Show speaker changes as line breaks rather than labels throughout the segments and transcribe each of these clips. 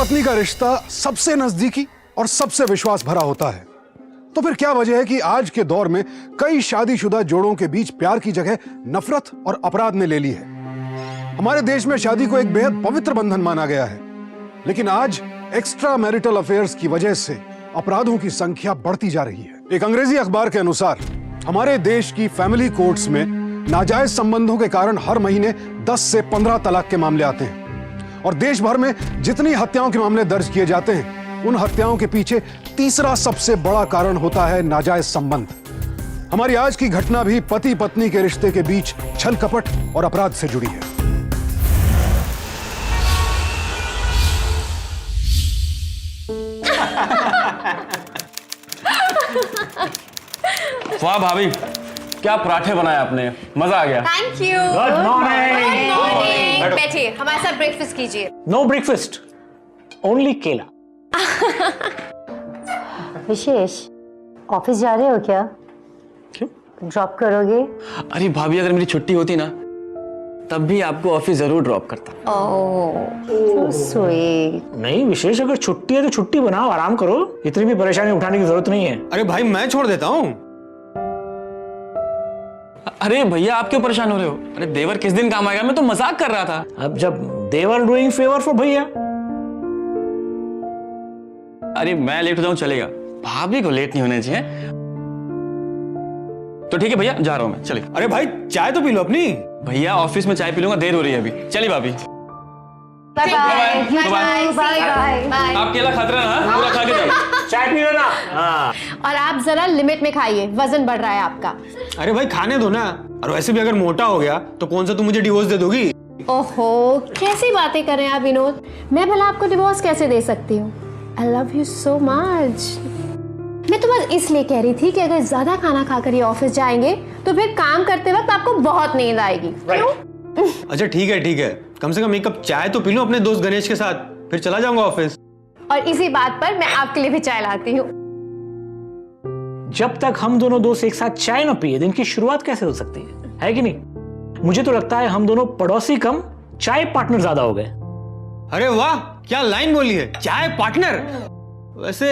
पत्नी का रिश्ता सबसे नजदीकी और सबसे विश्वास भरा होता है, तो फिर क्या वजह है कि आज के दौर में कई शादीशुदा जोड़ों के बीच प्यार की जगह नफरत और अपराध ने ले ली है। हमारे देश में शादी को एक बेहद पवित्र बंधन माना गया है, लेकिन आज एक्स्ट्रा मैरिटल अफेयर्स की वजह से अपराधों की संख्या बढ़ती जा रही है। एक अंग्रेजी अखबार के अनुसार हमारे देश की फैमिली कोर्ट्स में नाजायज संबंधों के कारण हर महीने 10 से 15 तलाक के मामले आते हैं, और देश भर में जितनी हत्याओं के मामले दर्ज किए जाते हैं, उन हत्याओं के पीछे तीसरा सबसे बड़ा कारण होता है नाजायज संबंध। हमारी आज की घटना भी पति पत्नी के रिश्ते के बीच छल कपट और अपराध से जुड़ी है।
वाह भाभी, क्या पराठे बनाए आपने, मजा आ गया।
Thank you.
Good morning.
Good morning. बैठिए, हमारे साथ ब्रेकफास्ट कीजिए।
नो ब्रेकफास्ट, ओनली केला।
विशेष, ऑफिस जा रहे हो क्या?
क्यों?
ड्रॉप करोगे?
अरे भाभी, अगर मेरी छुट्टी होती ना तब भी आपको ऑफिस जरूर ड्रॉप करता।
ओह, स्वीट।
नहीं विशेष, अगर छुट्टी है तो छुट्टी बनाओ, आराम करो, इतनी भी परेशानी उठाने की जरूरत नहीं है।
अरे भाई, मैं छोड़ देता हूँ।
अरे भैया, आप क्यों परेशान हो रहे हो? अरे देवर किस दिन काम आएगा, मैं तो मजाक कर रहा था।
अब जब देवर डूइंग फेवर फॉर भैया।
अरे मैं लेट हो जाऊं चलेगा, भाभी को लेट नहीं होने चाहिए। तो ठीक है भैया, जा रहा हूं मैं, चलिए।
अरे भाई, चाय तो पी लो अपनी।
भैया ऑफिस में चाय पी लूंगा, देर हो रही है अभी। चलिए भाभी,
bye bye.
Bye
bye bye.
आप केला खाते रहना, पूरा खा के जाना।
चाय पी लेना। हाँ।
और आप जरा लिमिट में खाइए, वजन बढ़ रहा है आपका।
अरे भाई, खाने दो ना। और वैसे भी अगर मोटा हो गया तो कौन सा तुम मुझे डिवोर्स दे दोगी?
ओहो, कैसी बातें कर रहे हैं आप विनोद? मैं भला आपको डिवोर्स कैसे दे सकती हूँ? I love you so much. मैं तो बस इसलिए कह रही थी कि अगर ज्यादा खाना खाकर ये ऑफिस जाएंगे तो फिर काम करते वक्त आपको बहुत नींद आएगी। क्यों?
अच्छा ठीक है, कम से कम एक कप चाय तो पी लो अपने दोस्त गणेश के साथ, फिर चला जाऊंगा ऑफिस।
और इसी बात पर मैं आपके लिए भी चाय लाती हूँ।
जब तक हम दोनों दोस्त एक साथ चाय न पिए, दिन की शुरुआत कैसे हो सकती है कि नहीं? मुझे तो लगता है हम दोनों पड़ोसी कम चाय पार्टनर ज्यादा हो गए।
अरे वाह, क्या लाइन बोली है, चाय पार्टनर। वैसे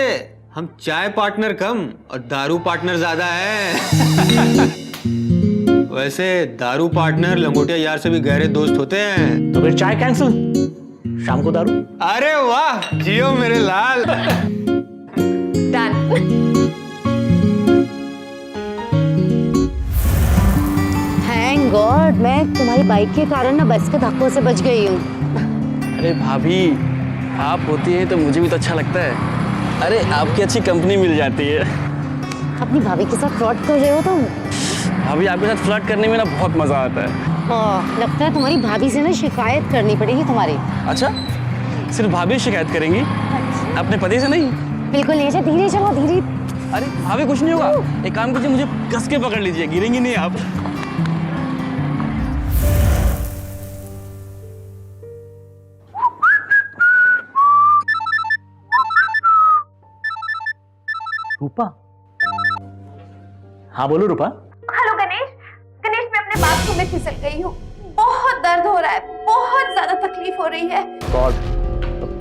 हम चाय पार्टनर कम और दारू पार्टनर ज्यादा है। वैसे दारू पार्टनर लंगोटिया यार से भी गहरे दोस्त होते हैं।
तो फिर चाय कैंसिल, शाम को दारू।
अरे वाह, जियो मेरे लाल।
डन।
थैंक गॉड, मैं तुम्हारी बाइक के कारण ना बस के धक्कों से बच गई हूँ।
अरे भाभी, आप होती है तो मुझे भी तो अच्छा लगता है। अरे आपकी अच्छी कंपनी मिल जाती है।
अपनी भाभी के साथ फ्रॉड कर रहे हो तुम?
भाभी, आपके साथ फ्लर्ट करने में ना बहुत मजा आता है।
लगता है तुम्हारी भाभी से ना शिकायत करनी पड़ेगी तुम्हारी।
अच्छा, सिर्फ भाभी शिकायत करेंगी, अपने पति से नहीं?
बिल्कुल नहीं, धीरे चलो, धीरे।
अरे भाभी, कुछ नहीं होगा। एक काम कीजिए, मुझे कस के पकड़ लीजिए, गिरेंगी नहीं आप।
रूपा? हाँ बोलो रूपा।
हेलो गणेश। गणेश, मैं अपने बाथरूम में फिसल गई हूँ। बहुत दर्द हो रहा है, बहुत ज्यादा तकलीफ हो रही है।
गॉड,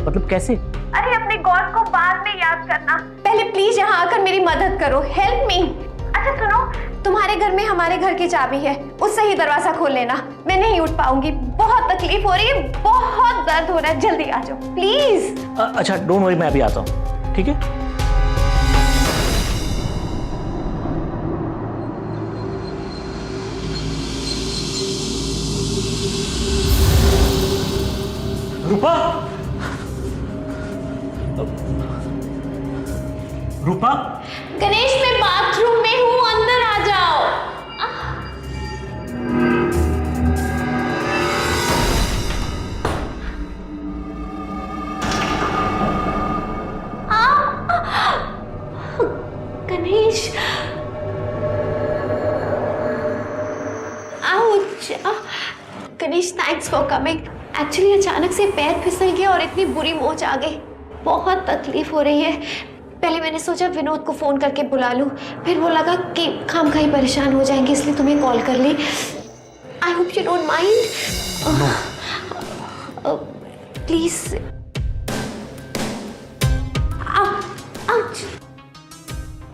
मतलब कैसे?
अरे अपने गॉड को बाद में याद करना, पहले प्लीज यहाँ आकर मेरी मदद करो। Help me. अच्छा सुनो, तुम्हारे घर में हमारे घर की चाबी है, उससे ही दरवाजा खोल लेना। मैं नहीं उठ पाऊंगी, बहुत तकलीफ हो रही है, बहुत दर्द हो रहा है। जल्दी आ जाओ प्लीज।
अच्छा डोंट वरी, मैं अभी आता हूँ, ठीक है? रूपा, रूपा।
गणेश, मैं बाथरूम में हूँ, अंदर आ जाओ। Ganesh, ouch. Ganesh, thanks for coming. Actually अचानक से पैर फिसल गया और इतनी बुरी मोच आ गई, बहुत तकलीफ हो रही है। पहले मैंने सोचा विनोद को फोन करके बुला लूं, फिर वो लगा कि खामखाई परेशान हो जाएंगे, इसलिए तुम्हें कॉल कर ली। I hope you don't mind. Please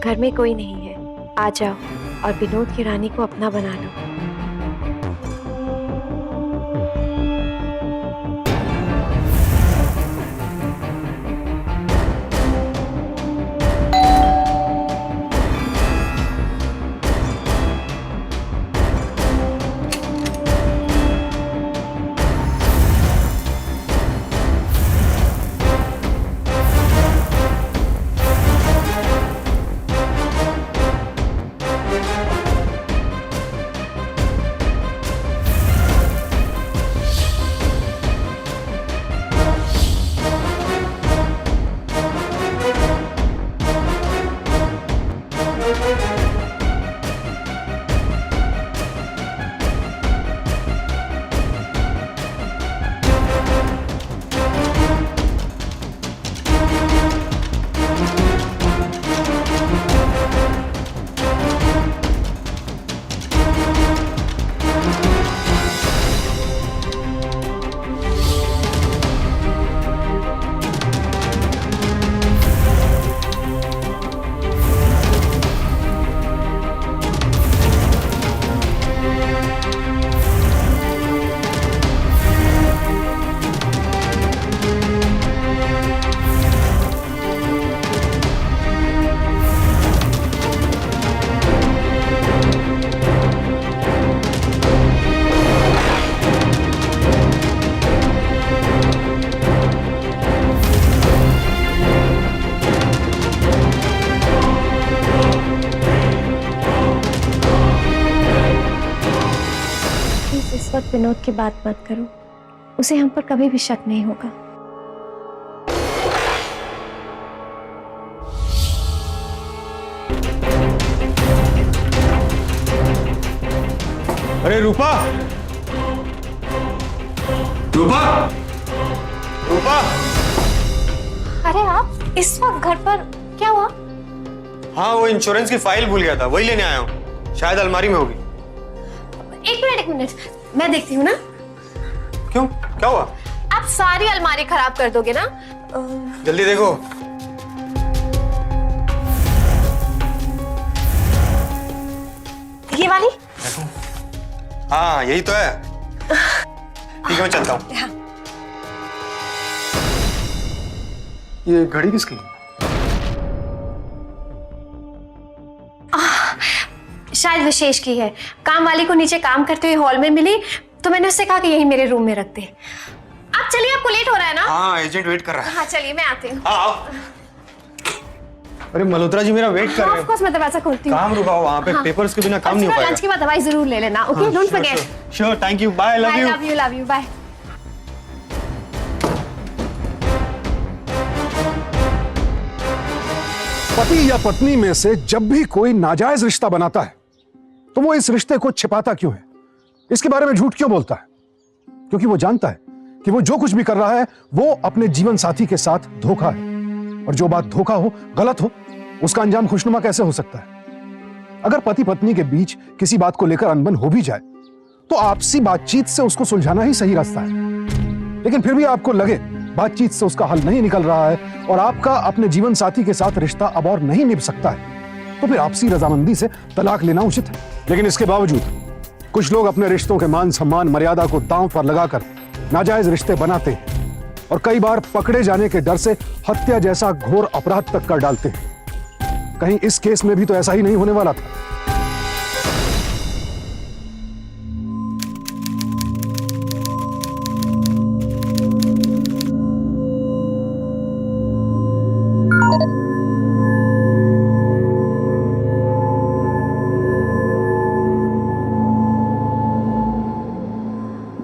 घर में कोई नहीं है, आ जाओ और विनोद की रानी को अपना बना लो। इस वक्त विनोद की बात मत करो, उसे हम पर कभी भी शक नहीं होगा।
अरे रूपा, रूपा, रूपा।
अरे आप इस वक्त घर पर, क्या हुआ?
हाँ, वो इंश्योरेंस की फाइल भूल गया था, वही लेने आया हूँ। शायद अलमारी में होगी।
एक मिनट, मैं देखती हूँ ना।
क्यों, क्या हुआ?
आप सारी अलमारी खराब कर दोगे ना?
जल्दी देखो।
ये वाली?
हाँ, यही तो है। ठीक है, मैं चलता हूँ।
हाँ।
ये घड़ी किसकी?
शायद विशेष की है। काम वाली को नीचे काम करते हुए हॉल में मिली, तो मैंने उससे कहा कि यही मेरे रूम में रख दे। आप चलिए, आपको लेट हो रहा है ना?
हाँ, एजेंट वेट कर रहा है।
हाँ चलिए, मैं आती हूँ।
हाँ, आओ। अरे मल्होत्रा जी मेरा वेट कर रहे हैं।
ऑफ कोर्स मैं दरवाजा खोलती हूँ।
काम रुका हो वहाँ पे, पेपर्स के बिना काम नहीं हो पाएगा।
लंच के बाद दवाई जरूर ले लेना, okay? Don't forget.
Sure, thank you, bye, love you.
Love you, bye.
पति या पत्नी में से जब भी कोई नाजायज रिश्ता बनाता है तो वो इस रिश्ते को छिपाता क्यों है, इसके बारे में झूठ क्यों बोलता है? क्योंकि वो जानता है कि वो जो कुछ भी कर रहा है वो अपने जीवन साथी के साथ धोखा है, और जो बात धोखा हो, गलत हो, उसका अंजाम खुशनुमा कैसे हो सकता है? अगर पति पत्नी के बीच किसी बात को लेकर अनबन हो भी जाए तो आपसी बातचीत से उसको सुलझाना ही सही रास्ता है। लेकिन फिर भी आपको लगे बातचीत से उसका हल नहीं निकल रहा है और आपका अपने जीवन साथी के साथ रिश्ता अब और नहीं निभ सकता है, तो फिर आपसी रजामंदी से तलाक लेना उचित है। लेकिन इसके बावजूद कुछ लोग अपने रिश्तों के मान सम्मान मर्यादा को दांव पर लगाकर नाजायज रिश्ते बनाते हैं और कई बार पकड़े जाने के डर से हत्या जैसा घोर अपराध तक कर डालते हैं। कहीं इस केस में भी तो ऐसा ही नहीं होने वाला था।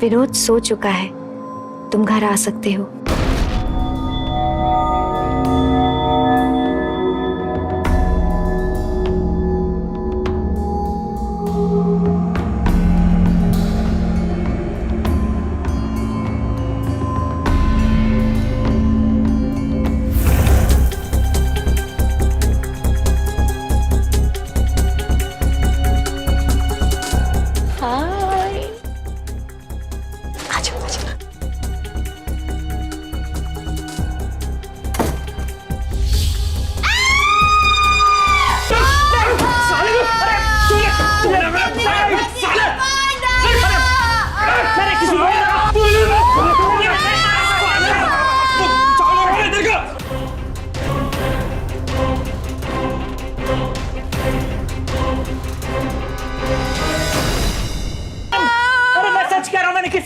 विनोद सो चुका है, तुम घर आ सकते हो।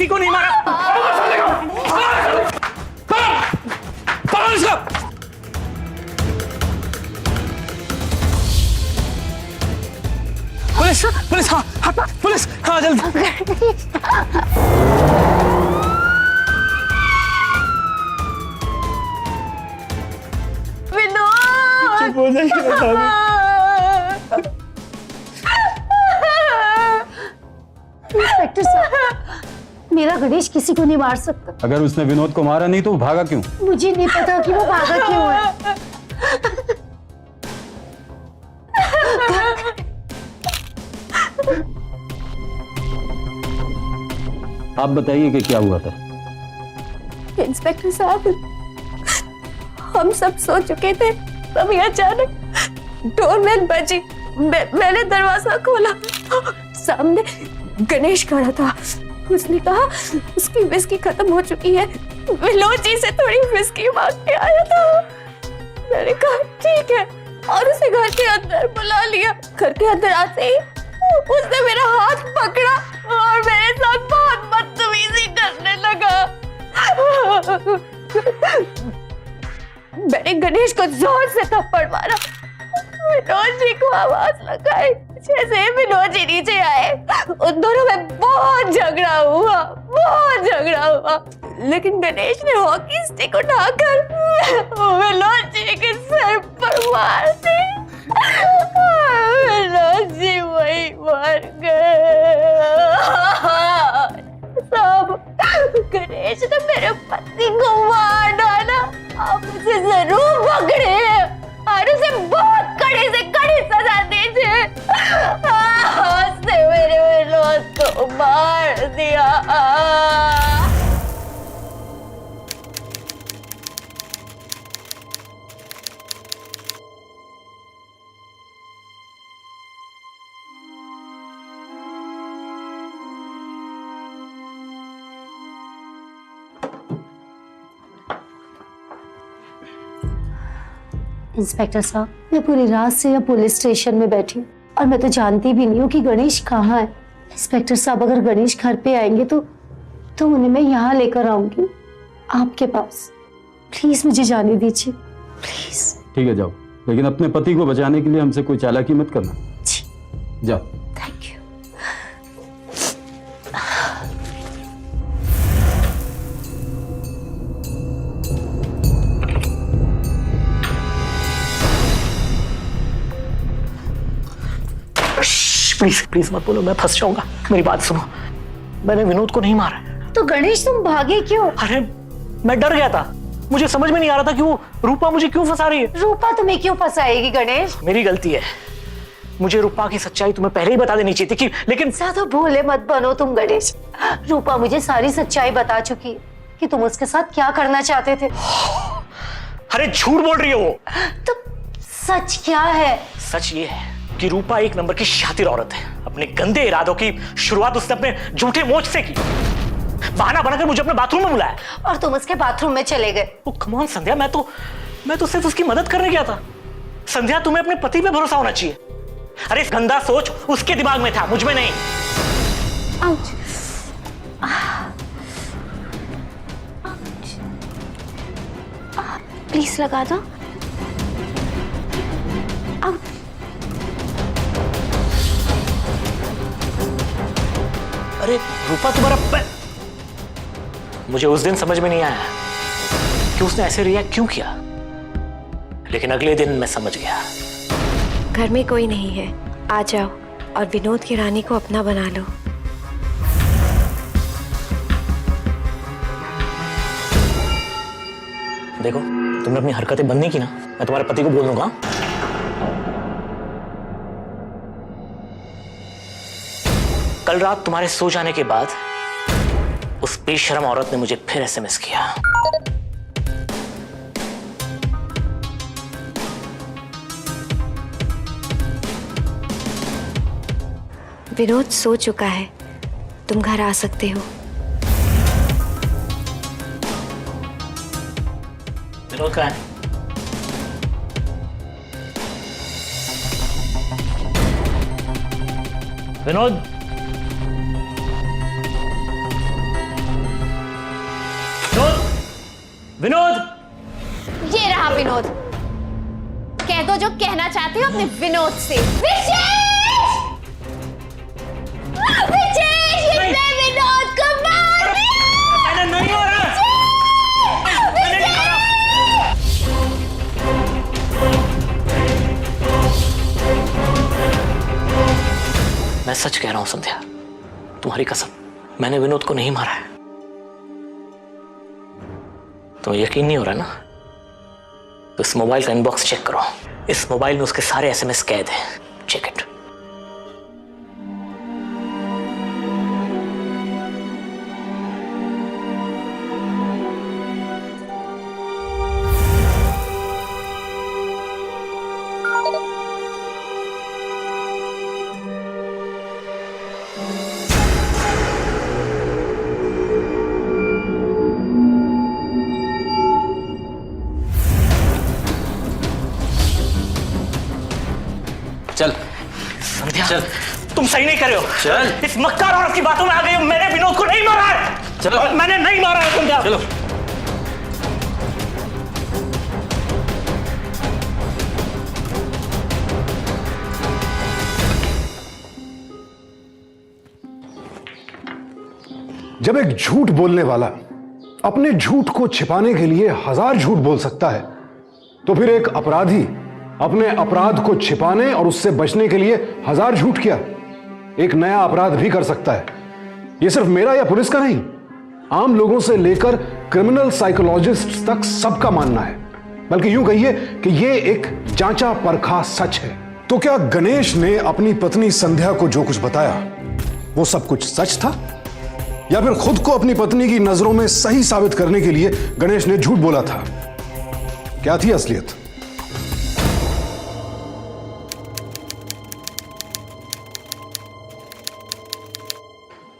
किसी को नहीं मारा। पकड़ इसको। पुलिस पुलिस हाँ हाँ पुलिस हाँ जल्दी।
विनोद
हो जाएगी।
इंस्पेक्टर साहब, मेरा गणेश किसी को नहीं मार सकता।
अगर उसने विनोद को मारा नहीं तो वो भागा क्यों?
मुझे नहीं पता कि वो भागा क्यों है।
आप बताइए कि क्या हुआ था?
इंस्पेक्टर साहब, हम सब सो चुके थे, तभी अचानक डोरबेल बजी। मैंने दरवाजा खोला, सामने गणेश खड़ा था। उसने कहा उसकी विस्की खत्म हो चुकी है, विनोद जी से थोड़ी विस्की मांग के आया था। मैंने कहा ठीक है, और उसे घर के अंदर बुला लिया। घर के अंदर आते ही उसने मेरा हाथ पकड़ा और मेरे साथ बहुत बदतमीजी करने लगा। मैंने गणेश को जोर से थप्पड़ मारा। विनोद जी को आवाज लगाई, जैसे विनोद जी नीचे आए, उन दोनों में बहुत झगड़ा हुआ। लेकिन गणेश ने हॉकी स्टिक उठाकर विनोद जी के सर पर मार दी। विनोद जी वही मर गए। सब गणेश ने मेरे पति को मार डाला। आप उसे जरूर पकड़े और उसे बहुत कड़ी से कड़ी सजा दीजिए। उसने मेरे विनोद को मार दिया।
इंस्पेक्टर साहब, मैं पूरी रात से यहाँ पुलिस स्टेशन में बैठी हूँ और मैं तो जानती भी नहीं हूँ कि गणेश कहाँ है। इंस्पेक्टर साहब, अगर गणेश घर पे आएंगे तो उन्हें मैं यहाँ लेकर आऊंगी आपके पास। प्लीज मुझे जाने दीजिए, प्लीज।
ठीक है जाओ, लेकिन अपने पति को बचाने के लिए हमसे कोई चालाकी मत करना।
जी,
जाओ।
Thank you.
प्लीज प्लीज मत बोलो, मैं फंस जाऊंगा। मेरी बात सुनो, मैंने विनोद को नहीं मारा।
तो गणेश तुम भागे क्यों?
अरे मैं डर गया था, मुझे समझ में नहीं आ रहा था कि वो रूपा मुझे क्यों फंसा रही है।
रूपा तुम्हें क्यों फंसाएगी गणेश?
मेरी गलती है, मुझे रूपा की सच्चाई तुम्हें पहले ही बता देनी चाहिए थी लेकिन
ज्यादा भोले मत बनो तुम गणेश। रूपा मुझे सारी सच्चाई बता चुकी है कि तुम उसके साथ क्या करना चाहते थे।
अरे झूठ बोल रही हो वो।
तो सच क्या है?
सच ये है कि रूपा एक नंबर की शातिर औरत है। अपने गंदे इरादों की शुरुआत उसने अपने झूठे मोच से की। बहाना बनाकर मुझे अपने बाथरूम में बुलाया
और तुम उसके बाथरूम में चले गए।
ओ कम ऑन संध्या, मैं तो सिर्फ उसकी मदद करने गया था। संध्या, तुम्हें अपने पति पे भरोसा होना चाहिए। अरे गंदा सोच उसके दिमाग में था, मुझ में नहीं।
आउच। प्लीज लगा दो। आउच।
अरे रूपा, तुम्हारा मुझे उस दिन समझ में नहीं आया कि उसने ऐसे रिएक्ट क्यों किया, लेकिन अगले दिन मैं समझ गया।
घर में कोई नहीं है, आ जाओ और विनोद की रानी को अपना बना लो।
देखो, तुमने अपनी हरकतें बंद नहीं की ना, मैं तुम्हारे पति को बोल दूंगा। कल रात तुम्हारे सो जाने के बाद उस बेशरम औरत ने मुझे फिर एसएमएस किया।
विनोद सो चुका है, तुम घर आ सकते हो।
विनोद कहाँ है? विनोद, विनोद,
ये रहा विनोद। कह दो जो कहना चाहते हो अपने विनोद से। विशेष! विशेष! इसने विनोद को मार दिया!
मैंने नहीं मारा। मैंने नहीं मारा। मैं सच कह रहा हूं संध्या, तुम्हारी कसम, मैंने विनोद को नहीं मारा है। तुम्हें यकीन नहीं हो रहा ना? तो इस मोबाइल का इनबॉक्स चेक करो। इस मोबाइल में उसके सारे एसएमएस कैद हैं। Check it.
चल
संध्या,
चल।
तुम सही नहीं कर रहे हो।
चल।
इस मक्कार औरत की बातों में आ गई हो। मैंने विनोद को नहीं मारा है।
चलो।
मैंने नहीं मारा है संध्या।
चलो।
जब एक झूठ बोलने वाला अपने झूठ को छिपाने के लिए 1000 झूठ बोल सकता है, तो फिर एक अपराधी अपने अपराध को छिपाने और उससे बचने के लिए 1000 झूठ क्या, एक नया अपराध भी कर सकता है। यह सिर्फ मेरा या पुलिस का नहीं, आम लोगों से लेकर क्रिमिनल साइकोलॉजिस्ट तक सबका मानना है। बल्कि यूं कहिए कि यह एक जांचा परखा सच है। तो क्या गणेश ने अपनी पत्नी संध्या को जो कुछ बताया वो सब कुछ सच था, या फिर खुद को अपनी पत्नी की नजरों में सही साबित करने के लिए गणेश ने झूठ बोला था? क्या थी असलियत?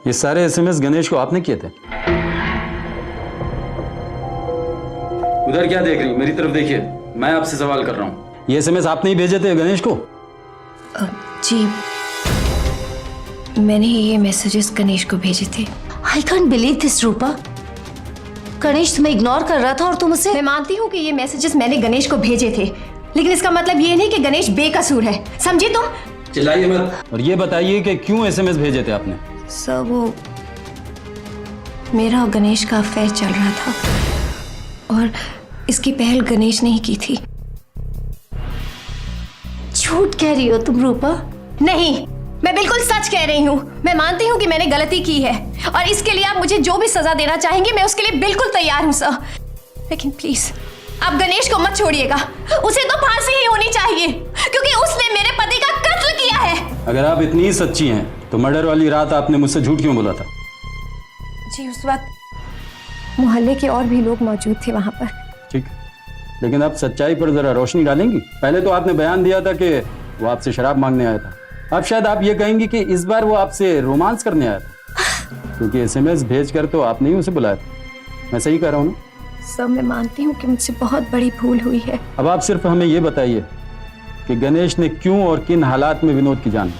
ये सारे एसएमएस गणेश को आपने किए थे? उधर क्या देख रही, मेरी तरफ देखिए, मैं आपसे सवाल कर रहा हूं। ये एसएमएस आपने ही भेजे थे गणेश को?
जी, मैंने ये मैसेजेस गणेश को भेजे थे।
आई कांट बिलीव दिस रूपा। गणेश तुम्हें इग्नोर कर रहा था और तुम उसे।
मैं मानती हूँ कि ये मैसेजेस मैंने गणेश को भेजे थे, लेकिन इसका मतलब ये नहीं कि गणेश बेकसूर है, समझी तुम?
चिल्लाइए मत और ये बताइए कि क्यों एसएमएस भेजे थे आपने?
सर, वो मेरा और गणेश का अफेयर चल रहा था और इसकी पहल गणेश ने ही की थी।
झूठ कह रही हो तुम रूपा?
नहीं, मैं बिल्कुल सच कह रही हूँ। मैं मानती हूँ कि मैंने गलती की है और इसके लिए आप मुझे जो भी सजा देना चाहेंगे मैं उसके लिए बिल्कुल तैयार हूँ सर। लेकिन प्लीज आप गणेश को मत छोड़िएगा। उसे तो फांसी ही होनी चाहिए क्योंकि उसने मेरे पति का कत्ल किया है।
अगर आप इतनी ही सच्ची हैं तो मर्डर वाली रात आपने मुझसे झूठ क्यों बोला था?
जी, उस वक्त मोहल्ले के और भी लोग मौजूद थे वहां पर।
ठीक, लेकिन आप सच्चाई पर जरा रोशनी डालेंगी? पहले तो आपने बयान दिया था कि वो आपसे शराब मांगने आया था। अब शायद आप ये कहेंगी कि इस बार वो आपसे रोमांस करने आया था, क्योंकि एसएमएस भेजकर तो आपने ही उसे बुलाया था। मैं सही कह रहा हूँ ना?
सर, मैं मानती हूँ कि मुझसे बहुत बड़ी भूल हुई है।
अब आप सिर्फ हमें ये बताइए कि गणेश ने क्यों और किन हालात में विनोद की जान ली?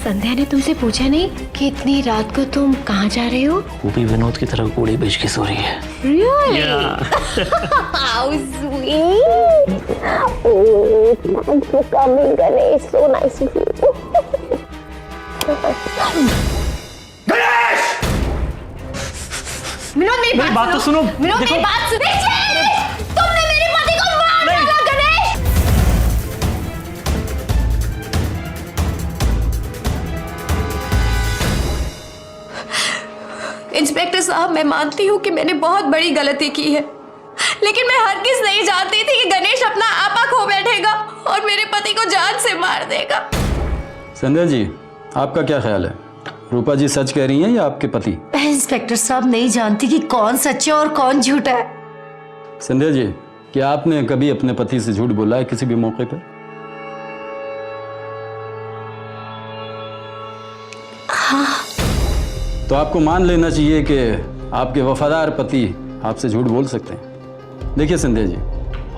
संध्या ने तुमसे पूछा नहीं कि इतनी रात को तुम कहाँ जा रहे हो?
वो भी विनोद की तरफ उड़ी बेच के सो रही है।
Really? How sweet! Oh, thanks for coming, Ganesh. So nice of you. Vinod, मेरी बात तो सुनो। विनोद, मेरी बात सुनो। तुमने मेरे पति को मार डाला, गणेश। इंस्पेक्टर साहब, मैं मानती हूँ कि मैंने बहुत बड़ी गलती की है, लेकिन मैं हरगिज़ नहीं जानती थी कि गणेश अपना आपा खो बैठेगा और मेरे पति को जान से मार देगा।
संध्या जी, आपका क्या ख्याल है? रूपा जी सच कह रही हैं या आपके पति?
मैं इंस्पेक्टर साहब नहीं जानती कि कौन सच है और कौन झूठा है।
संध्या जी, क्या आपने कभी अपने पति से झूठ बोला है किसी भी मौके पर? तो आपको मान लेना चाहिए कि आपके वफादार पति आपसे झूठ बोल सकते हैं। देखिए संध्या जी,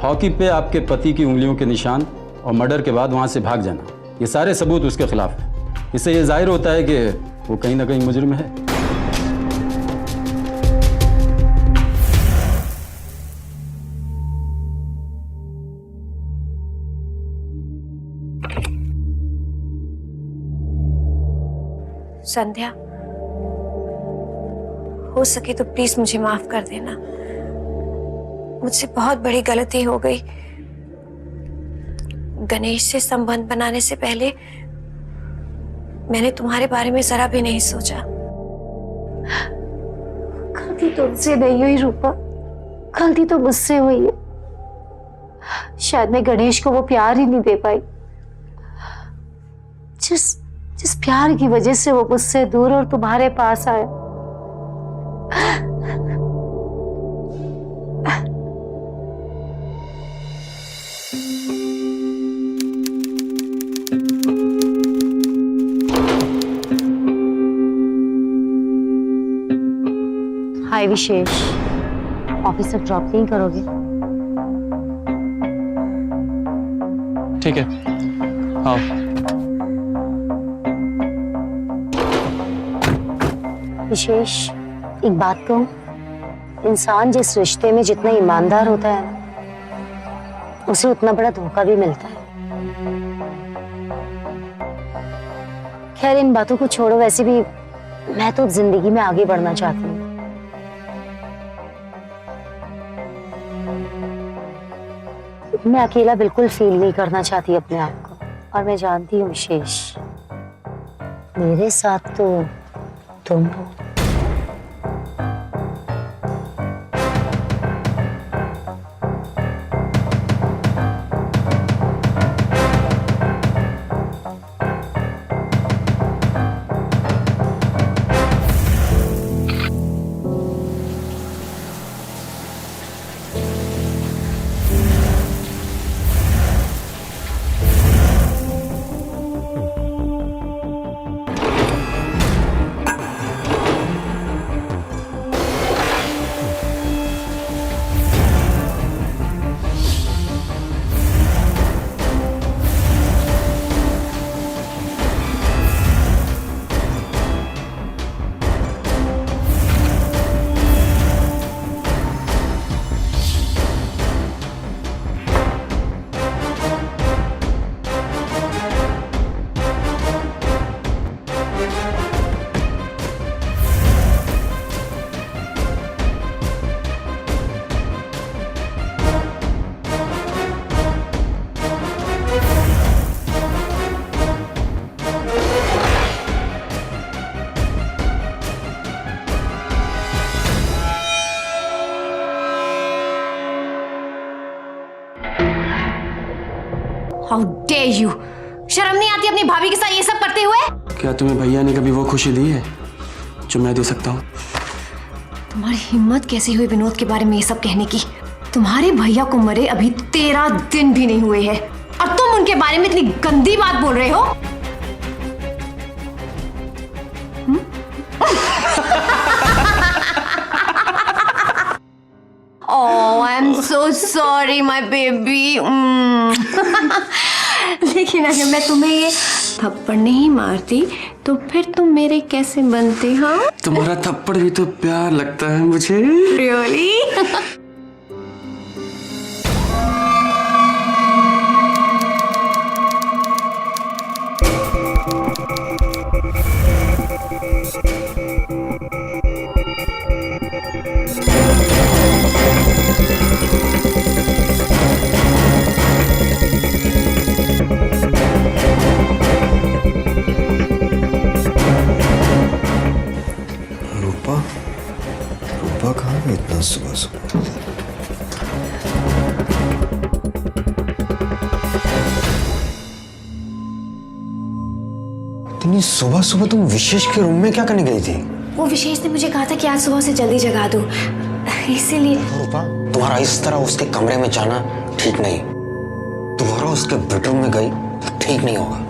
हॉकी पे आपके पति की उंगलियों के निशान और मर्डर के बाद वहाँ से भाग जाना, ये सारे सबूत उसके खिलाफ है। इससे ये जाहिर होता है कि वो कहीं ना कहीं मुजरिम है।
संध्या, हो सके तो प्लीज मुझे माफ कर देना। मुझसे बहुत बड़ी गलती हो गई। गणेश से संबंध बनाने से पहले मैंने तुम्हारे बारे में जरा भी नहीं सोचा।
गलती तुमसे नहीं हुई रूपा, गलती तो मुझसे हुई है। शायद मैं गणेश को वो प्यार ही नहीं दे पाई जिस प्यार की वजह से वो मुझसे दूर और तुम्हारे पास आया। हाय विशेष, ऑफिस तक ड्रॉप नहीं करोगे?
ठीक है, आओ।
विशेष, एक बात कहूं, इंसान जिस रिश्ते में जितना ईमानदार होता है ना, उसे उतना बड़ा धोखा भी मिलता है। खैर इन बातों को छोड़ो, वैसे भी मैं तो जिंदगी में आगे बढ़ना चाहती हूँ। मैं अकेला बिल्कुल फील नहीं करना चाहती अपने आप को, और मैं जानती हूँ विशेष, मेरे साथ तो तुम हो।
How dare you! शर्म नहीं आती अपनी भाभी के साथ ये सब करते हुए?
क्या तुम्हें भैया ने कभी वो खुशी दी है जो मैं दे सकता हूँ?
तुम्हारी हिम्मत कैसी हुई विनोद के बारे में ये सब कहने की? तुम्हारे भैया को मरे अभी 13 दिन भी नहीं हुए हैं और तुम उनके बारे में इतनी गंदी बात बोल रहे हो? Oh, I'm so sorry, my baby. लेकिन अगर मैं तुम्हें ये थप्पड़ नहीं मारती तो फिर तुम मेरे कैसे बनते? हाँ,
तुम्हारा थप्पड़ भी तो प्यार लगता है मुझे।
Really?
रूपा कहाँ गई इतना सुबह सुबह? इतनी सुबह सुबह तुम विशेष के रूम में क्या करने गई थी?
वो विशेष ने मुझे कहा था कि आज सुबह से जल्दी जगा दो, इसीलिए।
रूपा, तुम्हारा इस तरह उसके कमरे में जाना ठीक नहीं। तुम्हारा उसके बेडरूम में गई ठीक नहीं होगा।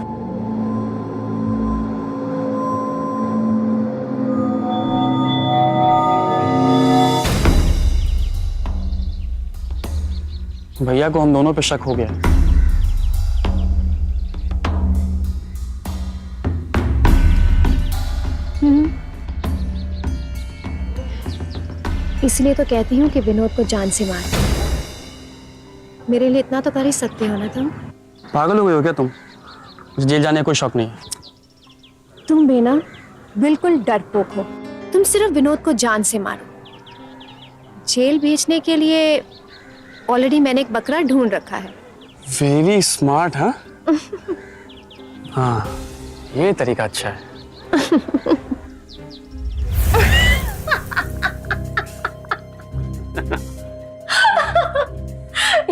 भैया को हम दोनों पे शक हो गया।
इसलिए तो कहती हूँ कि विनोद को जान से मार। मेरे लिए इतना तो कर ही सकते हो ना तुम।
पागल हो गए हो क्या तुम? मुझे जेल जाने का कोई शौक नहीं है।
तुम भी ना बिल्कुल डरपोक हो। तुम सिर्फ विनोद को जान से मारो। जेल भेजने के लिए ऑलरेडी मैंने एक बकरा ढूंढ रखा है।
वेरी स्मार्ट, हाँ? हाँ, ये तरीका अच्छा है।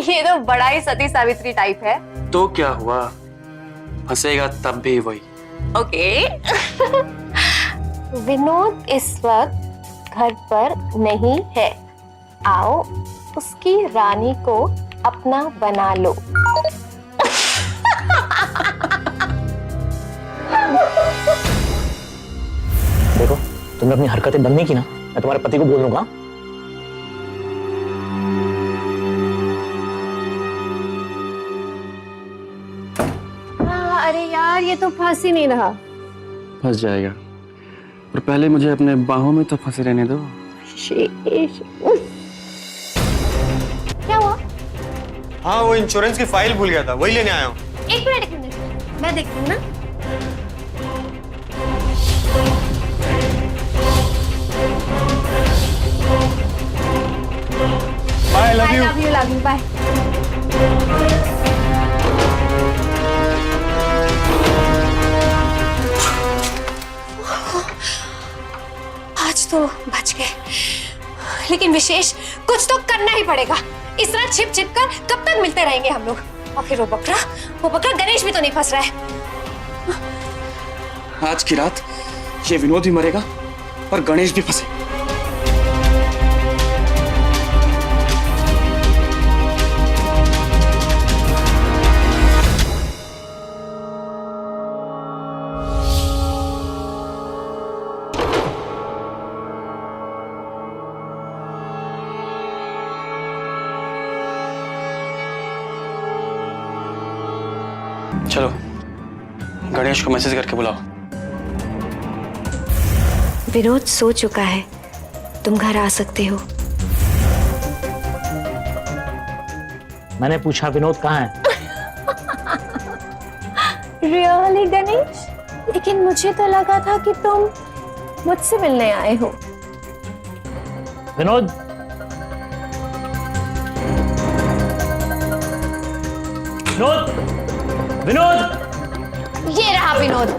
ये तो बड़ा ही सती सावित्री टाइप है।
तो क्या हुआ, फंसेगा तब भी वही।
ओके। विनोद इस वक्त घर पर नहीं है। आओ उसकी रानी को अपना बना लो।
देखो, तुमने अपनी हरकतें बंद नहीं की ना, मैं तुम्हारे पति को बोल दूंगा।
अरे यार, ये तो फंस ही नहीं रहा।
फंस जाएगा, पर पहले मुझे अपने बाहों में तो फंसे रहने दो।
क्या हुआ?
हाँ, वो इंश्योरेंस की फाइल भूल गया था, वही लेने आया हूँ।
एक मिनट, मैं देखती हूँ ना।
Bye, love you.
Love you, bye. आज तो बच गए, लेकिन विशेष कुछ तो करना ही पड़ेगा। इस तरह छिप छिप कर कब तक मिलते रहेंगे हम लोग? और फिर वो बकरा गणेश भी तो नहीं फंस रहा है।
आज की रात ये विनोद भी मरेगा और गणेश भी फंसे। चलो, गणेश को मैसेज करके बुलाओ।
विनोद सो चुका है, तुम घर आ सकते हो।
मैंने पूछा विनोद कहाँ है?
रियली गणेश? लेकिन मुझे तो लगा था कि तुम मुझसे मिलने आए हो।
विनोद, विनोद, विनोद।
ये रहा विनोद।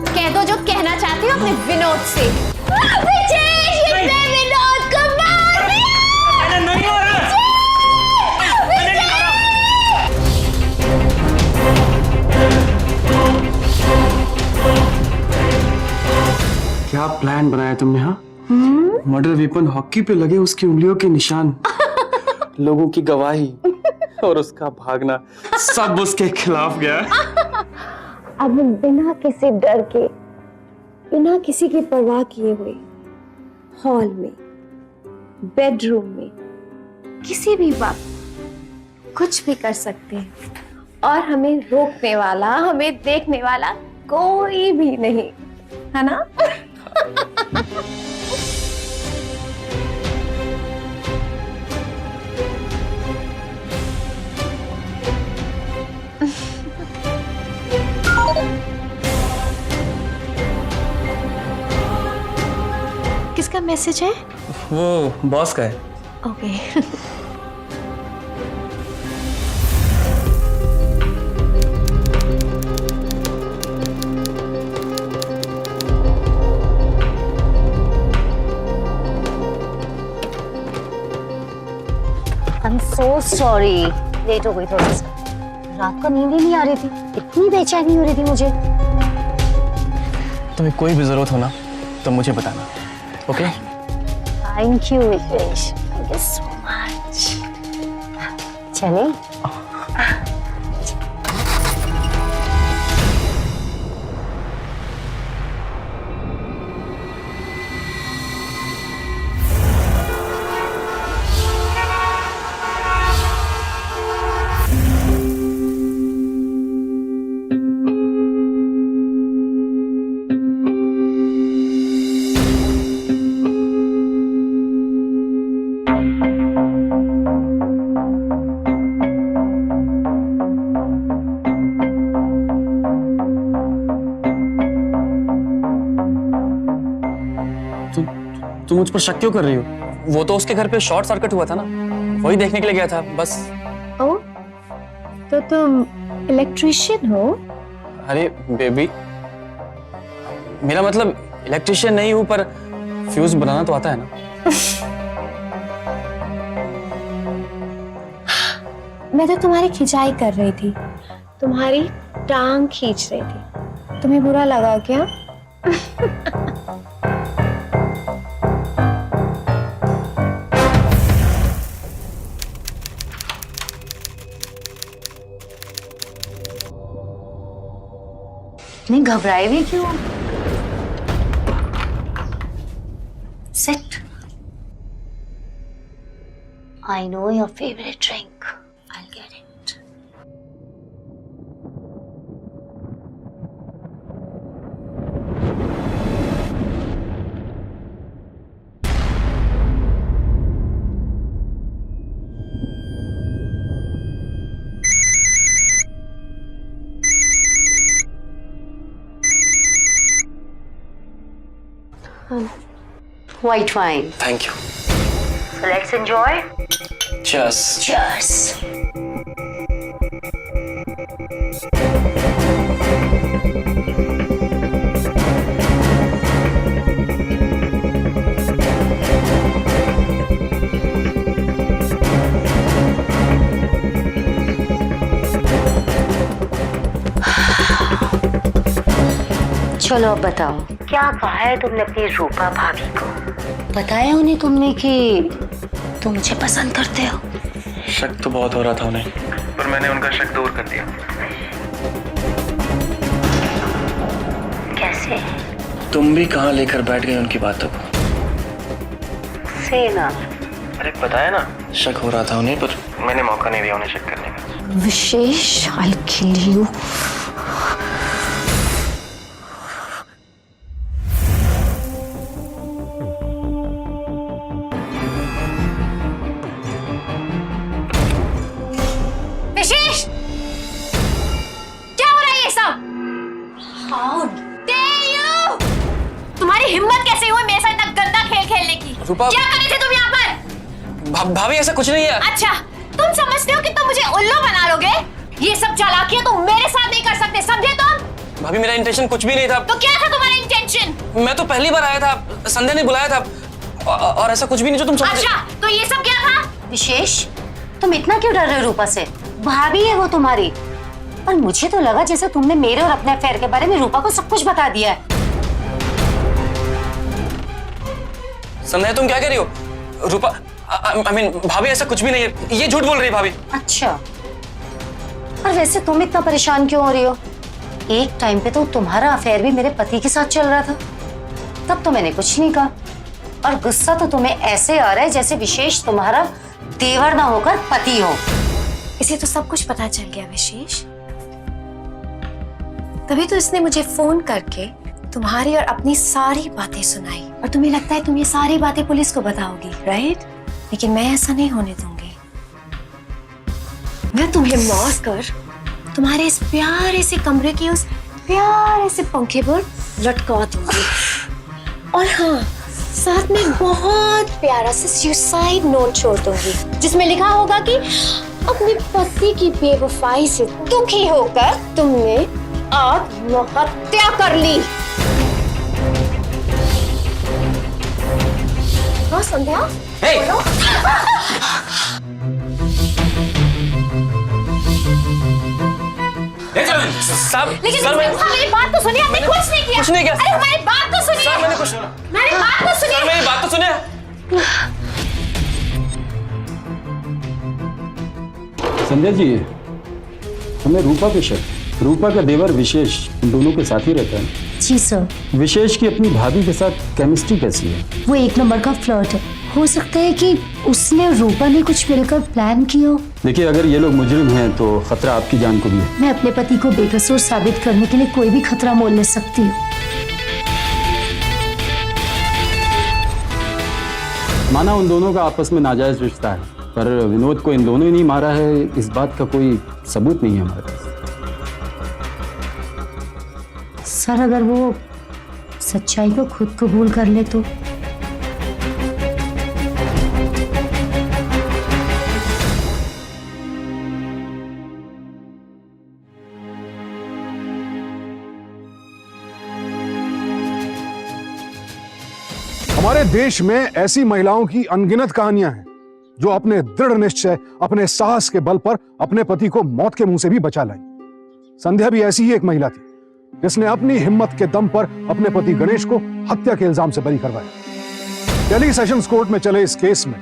कह दो जो कहना चाहती हो अपने विनोद से। विशेष, इसने विनोद को मार दिया।
नहीं हो रहा।
क्या प्लान बनाया तुमने? हाँ, मर्डर वेपन हॉकी पे लगे उसकी उंगलियों के निशान, लोगों की गवाही और उसका भागना, सब उसके खिलाफ गया।
अब बिना किसी डर के, बिना किसी की परवाह किए हुए, हॉल में, बेडरूम में, किसी भी वक्त कुछ भी कर सकते हैं और हमें रोकने वाला, हमें देखने वाला कोई भी नहीं, है ना? किसका मैसेज है?
वो बॉस का है।
Okay.
I'm so sorry, late हो गई थोड़ा सा। रात को नींद ही नहीं आ रही थी, इतनी बेचैनी हो रही थी मुझे।
तुम्हें कोई भी जरूरत हो ना तो मुझे बताना, okay?
Thank you Vikesh, thank you so much. चले?
मुझ पर शक क्यों कर रही हो? वो तो उसके घर पे शॉर्ट सर्किट हुआ था ना, वही देखने के लिए गया था बस।
ओ, तो तुम इलेक्ट्रिशियन हो?
अरे बेबी, मेरा मतलब इलेक्ट्रिशियन नहीं हूँ, पर फ्यूज बनाना तो आता है ना।
मैं तो तुम्हारी खिंचाई कर रही थी, तुम्हारी टांग खींच रही थी। तुम्हें बुरा लगा क्या?
नहीं घबराए भी क्यों? Sit. I know your favorite drink. I'll get it. White wine.
Thank you.
So let's enjoy.
Cheers.
Cheers. चलो अब बताओ, क्या कहा है तुमने अपनी रूपा भाभी को? बताया उन्हें तुमने कि तुम मुझे पसंद करते हो?
शक तो बहुत हो रहा था उन्हें, पर मैंने उनका शक दूर कर दिया।
कैसे?
तुम भी कहाँ लेकर बैठ गए उनकी बातों को?
से ना।
अरे बताया ना, शक हो रहा था उन्हें, पर मैंने मौका नहीं दिया उन्हें शक करने का।
विशेष, I'll kill you.
विशेष, क्या हो रहा है ये सब? How dare you? तुम्हारी हिम्मत कैसे हुई मेरे साथ इतना गंदा खेल खेलने की?
रूपा,
क्या कर रहे थे तुम यहाँ पर?
भाभी ऐसा कुछ नहीं है।
अच्छा, तुम समझते हो कि तुम मुझे उल्लू बना लोगे? ये सब चालाकियां तुम मेरे साथ नहीं कर सकते, समझे तुम?
भाभी मेरा इंटेंशन कुछ भी नहीं था।
तो क्या था तुम्हारा इंटेंशन?
मैं तो पहली बार आया था, संध्या ने बुलाया था, और ऐसा कुछ भी नहीं जो तुम समझ।
अच्छा, तो ये सब क्या था?
विशेष, तुम इतना क्यों डर रहे हो रूपा से? भाभी है वो तुम्हारी। और मुझे तो लगा जैसे तुमने मेरे और अपने अफेयर के बारे में रूपा को सब कुछ बता दिया है।
संध्या तुम क्या कह रही हो? रूपा, I mean, भाभी ऐसा कुछ भी नहीं है, ये झूठ बोल रही है भाभी।
अच्छा, और वैसे तुम इतना परेशान क्यों हो रही हो? एक टाइम पे तो तुम्हारा अफेयर भी मेरे पति के साथ चल रहा था, तब तो मैंने कुछ नहीं कहा। और गुस्सा तो तुम्हें ऐसे आ रहा है जैसे विशेष तुम्हारा देवर ना होकर पति हो।
इसे तो सब कुछ पता चल गया विशेष, तभी तो इसने मुझे फोन करके तुम्हारी और अपनी सारी बातें सुनाई। और तुम्हें लगता है तुम ये सारी बातें पुलिस को बताओगी, राइट? लेकिन मैं ऐसा नहीं होने दूंगी। मैं तुम्हें मार कर तुम्हारे इस प्यारे से कमरे के उस प्यारे से पंखे पर लटका दूंगी। और हाँ, साथ में बहुत प्यारा सा सुसाइड नोट छोड़ दूंगी, जिसमें लिखा होगा कि अपने पति की बेवफाई से दुखी होकर तुमने आत्महत्या कर ली। हाँ संध्या, बोलो।
साहब,
लेकिन
सर,
मेरी बात तो सुनिए, आपने कुछ नहीं किया।
कुछ नहीं किया।
अरे हमारी बात तो सुनिए।
सर, मैंने कुछ,
मेरी बात तो सुनिए।
सर, मेरी बात तो सुनिए।
संध्या जी, हमें रूपा पे शक। रूपा का देवर विशेष इन दोनों के साथ ही रहता है।
जी सर।
विशेष की अपनी भाभी के साथ केमिस्ट्री कैसी है?
वो एक नंबर का फ्लर्ट है। हो सकता है कि उसने रूपा ने कुछ मिलकर प्लान किया हो।
देखिए, अगर ये लोग मुजरिम हैं तो खतरा आपकी जान को भी है।
मैं अपने पति को बेकसूर साबित करने के लिए कोई भी खतरा मोल ले सकती हूँ।
माना उन दोनों का आपस में नाजायज रिश्ता है, पर विनोद को इन दोनों ही नहीं मारा है, इस बात का कोई सबूत नहीं है हमारे पास।
सर, अगर वो सच्चाई को खुद कबूल कर ले तो?
हमारे देश में ऐसी महिलाओं की अनगिनत कहानियां हैं जो अपने दृढ़ निश्चय, अपने साहस के बल पर अपने पति को मौत के मुंह से भी बचा लाई। संध्या भी ऐसी ही एक महिला थी जिसने अपनी हिम्मत के दम पर अपने पति गणेश को हत्या के इल्जाम से बरी करवाया। दिल्ली सेशंस कोर्ट में चले इस केस में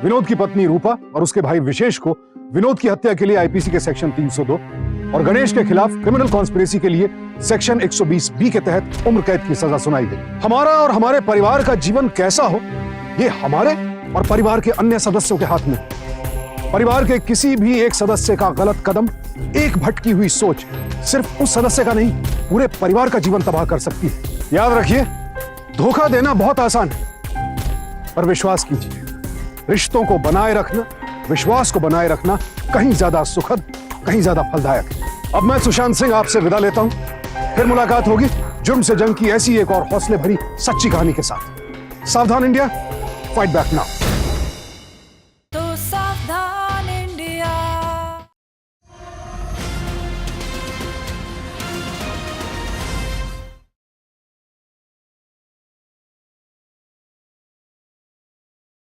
विनोद की पत्नी रूपा और उसके भाई विशेष को विनोद की हत्या के लिए आईपीसी के सेक्शन 302 और गणेश के खिलाफ क्रिमिनल कॉन्स्पिरेसी के लिए सेक्शन 120 बी के तहत उम्र कैद की सजा सुनाई गई। हमारा और हमारे परिवार का जीवन कैसा हो, ये हमारे और परिवार के अन्य सदस्यों के हाथ में है। परिवार के किसी भी एक सदस्य का गलत कदम, एक भटकी हुई सोच सिर्फ उस सदस्य का नहीं, पूरे परिवार का जीवन तबाह कर सकती है। याद रखिए, धोखा देना बहुत आसान है, पर विश्वास कीजिए, रिश्तों को बनाए रखना, विश्वास को बनाए रखना कहीं ज्यादा सुखद, कहीं ज्यादा फलदायक है। अब मैं सुशांत सिंह आपसे विदा लेता हूं। फिर मुलाकात होगी जुर्म से जंग की ऐसी एक और हौसले भरी सच्ची कहानी के साथ। सावधान इंडिया, फाइट बैक नाउ।